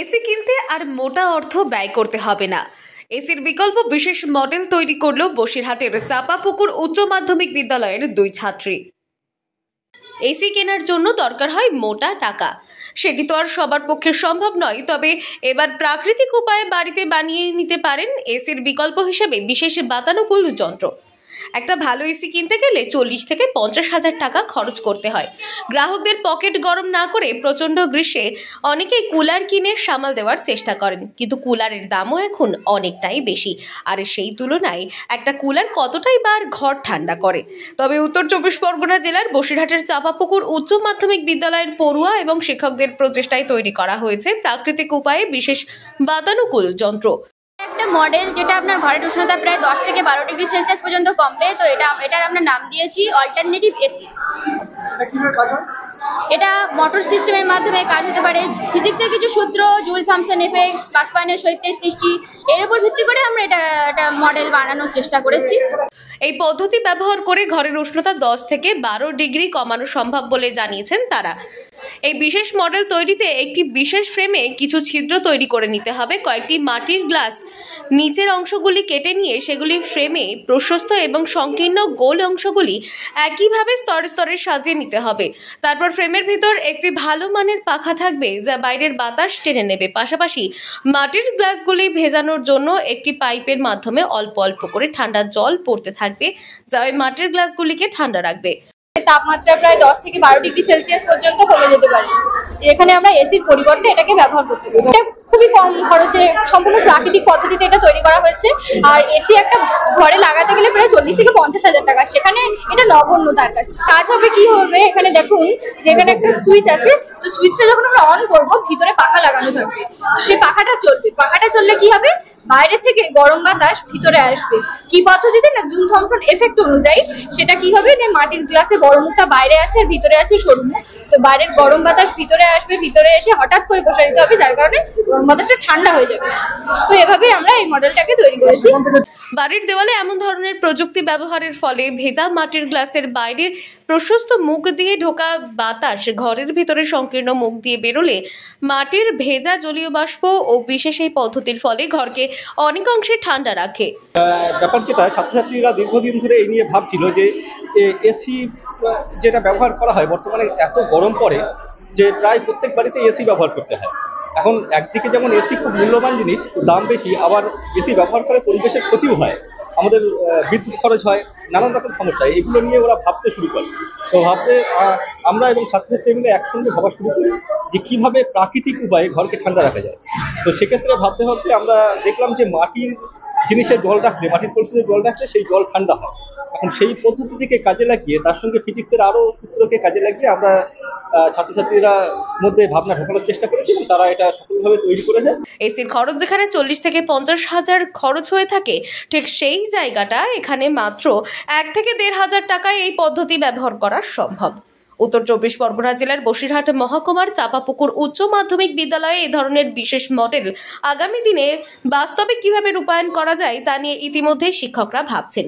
AC কিনতে আর মোটা অর্থ ব্যয় করতে হবে না। এসির বিকল্প বিশেষ মডেল তৈরি করল বসিরহাটের চাপাপুকুর উচ্চ মাধ্যমিক বিদ্যালয়ের দুই ছাত্রী। এসি কেনার জন্য দরকার হয় মোটা টাকা, সেটি তো আর সবার পক্ষে সম্ভব নয়। তবে এবার প্রাকৃতিক উপায়ে বাড়িতে বানিয়ে নিতে পারেন এসির বিকল্প হিসেবে বিশেষ বাতানুকূল যন্ত্র। একটা ভালো এসি কিনতে গেলে 40 থেকে 50 হাজার টাকা খরচ করতে হয়। গ্রাহকদের পকেট গরম না করে প্রচণ্ড গ্রীষ্মে অনেকেই কুলার কিনে সামাল দেওয়ার চেষ্টা করেন, কিন্তু কুলারের দামও এখন অনেকটাই বেশি। আর সেই তুলনায় একটা কুলার কতটাই বার ঘর ঠান্ডা করে। তবে উত্তর 24 পরগনা জেলার বসিরহাটের চাপাপুকুর উচ্চ মাধ্যমিক বিদ্যালয়ের পড়ুয়া এবং শিক্ষকদের প্রচেষ্টায় তৈরি করা হয়েছে প্রাকৃতিক উপায়ে বিশেষ বাতানুকূল যন্ত্র। একটা মডেল যেটা আপনার ঘরের উষ্ণতা প্রায় 10 থেকে 12 ডিগ্রি সেলসিয়াস পর্যন্ত কমবে। তো এটার আমরা নাম দিয়েছি অল্টারনেটিভ এসি। এটা মোটর সিস্টেমের মাধ্যমে কাজ হতে পারে। ফিজিক্সের কিছু সূত্র, জুল থমসন এফেক্ট, বাষ্পায়নের শৈত্যের সৃষ্টি, এর উপর ভিত্তি করে আমরা এটা মডেল বানানোর চেষ্টা করেছি। এই পদ্ধতি ব্যবহার করে ঘরের উষ্ণতা 10 থেকে 12 ডিগ্রি কমানো সম্ভব বলে জানিয়েছেন তারা। এই বিশেষ মডেল তৈরিতে একটি বিশেষ ফ্রেমে কিছু ছিদ্র তৈরি করে নিতে হবে। কয়েকটি মাটির গ্লাস নিচের অংশগুলি কেটে নিয়ে সেগুলি ফ্রেমে প্রশস্ত এবং সংকীর্ণ গোল অংশগুলি একইভাবে স্তরে স্তরে সাজিয়ে নিতে হবে। তারপর ফ্রেমের ভিতর একটি ভালো মানের পাখা থাকবে যা বাইরের বাতাস টেনে নেবে। পাশাপাশি মাটির গ্লাসগুলি ভেজানোর জন্য একটি পাইপের মাধ্যমে অল্প অল্প করে ঠান্ডা জল পড়তে থাকবে, যা ওই মাটির গ্লাসগুলিকে ঠান্ডা রাখবে। তাপমাত্রা প্রায় 10 থেকে 12 ডিগ্রি সেলসিয়াস পর্যন্ত কমে যেতে পারে। এখানে আমরা এসির পরিবর্তে এটাকে ব্যবহার করতে পারি। এটা খুবই কম খরচে সম্পূর্ণ প্রাকৃতিক পদ্ধতিতে এটা তৈরি করা হয়েছে। আর এসি একটা ঘরে লাগাতে গেলে প্রায় 40 থেকে 50 হাজার টাকা, সেখানে এটা নগণ্য তার কাছে। কাজ হবে কি হবে, এখানে দেখুন যেখানে একটা সুইচ আছে, তো সুইচটা যখন আমরা অন করবো ভিতরে পাখা লাগানো থাকবে, তো সেই পাখাটা চলবে। পাখাটা চললে কি হবে, বাইরে থেকে গরম বাতাস ভিতরে আসবে। কি পদ্ধতিতে না, জুল থমসন এফেক্ট অনুযায়ী সেটা কি হবে না, মাটির গ্লাসে বড় মুখটা বাইরে আছে আর ভিতরে আছে সরু মুখ, তো বাইরের গরম বাতাস ভিতরে আসবে, ভিতরে এসে হঠাৎ করে প্রসারিত হবে, যার কারণে গরম বাতাসটা ঠান্ডা হয়ে যাবে। তো এভাবে আমরা এই মডেলটাকে তৈরি করেছি। বাড়ির দেওয়ালে এমন ধরনের প্রযুক্তি ব্যবহারের ফলে ভেজা মাটির গ্লাসের বাইরের প্রশস্ত মুখ দিয়ে ঢোকা বাতাস ঘরের ভিতরে সংকীর্ণ মুখ দিয়ে বেরোলে মাটির ভেজা জলীয় বাষ্প ও বিশেষ এই পদ্ধতির ফলে ঘরকে অনেকাংশে ঠান্ডা রাখে। ব্যাপার যেটা ছাত্রছাত্রীরা দীর্ঘদিন ধরে এই নিয়ে ভাবছিল যে এসি যেটা ব্যবহার করা হয় বর্তমানে এত গরম পড়ে যে প্রায় প্রত্যেক বাড়িতে এসি ব্যবহার করতে হয়। এখন একদিকে যেমন এসি খুব মূল্যবান জিনিস, দাম বেশি, আবার এসি ব্যবহার করে পরিবেশের ক্ষতিও হয়, আমাদের বিদ্যুৎ খরচ হয়, নানান রকম সমস্যা, এগুলো নিয়ে ওরা ভাবতে শুরু করে। তো আমরা এবং ছাত্রছাত্রী মিলে একসঙ্গে ভাবা শুরু করি যে কীভাবে প্রাকৃতিক উপায়ে ঘরকে ঠান্ডা রাখা যায়। তো সেক্ষেত্রে ভাবতে ভাবতে আমরা দেখলাম যে মাটির জিনিসে জল রাখলে, মাটির কলসিতে জল রাখলে সেই জল ঠান্ডা হয়। এখন সেই পদ্ধতিটিকে কাজে লাগিয়ে, তার সঙ্গে ফিজিক্সের আরও সূত্রকে কাজে লাগিয়ে আমরা ছাত্রছাত্রীরা মধ্যে ভাবনা ঢোকানোর চেষ্টা করেছি এবং তারা এটা সফলভাবে তৈরি করেছে। এসির খরচ যেখানে 40 থেকে 50 হাজার খরচ হয়ে থাকে, ঠিক সেই জায়গাটা এখানে মাত্র 1 থেকে 1.5 হাজার টাকায় এই পদ্ধতি ব্যবহার করা সম্ভব। উত্তর 24 পরগনা জেলার বসিরহাট মহকুমার চাপাপুকুর উচ্চ মাধ্যমিক বিদ্যালয়ে এই ধরনের বিশেষ মডেল আগামী দিনে বাস্তবে কিভাবে রূপায়ণ করা যায় তা নিয়ে ইতিমধ্যেই শিক্ষকরা ভাবছেন।